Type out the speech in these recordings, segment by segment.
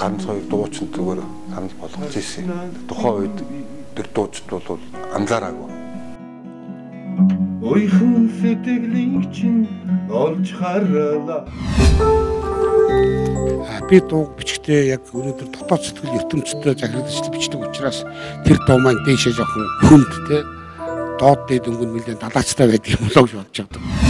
ганц хоёр дуучин зүгээр санал болгож ирсэн. Тухайн үед тэр дуучид бол анзаараагүй. Ойхон сэтгэлийг чинь олж харлаа. Би дуу бичгтээ яг өнөөдөр дотоод сэтгэл ертөнцтэй захирагдаж бичдэг учраас тэр дуу маань дээшээ жоохон хүнд те доод дээд өнгөн нэлээд далаачтай байдаг юм болоо гэж бодож байгаа.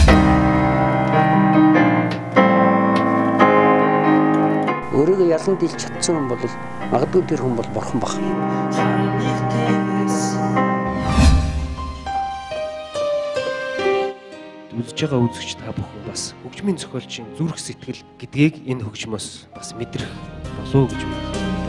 Өөрийгөө ялан дийлж чадсан хүн бол магадгүй тэр хүн бол бурхан баг. Үзэж байгаа үзэгч та бүхэн бас хөгжмийн зохиолчийн зүрх сэтгэл гэдгийг энэ хөгжмөөс бас мэдрэх болов уу гэж бодож байна.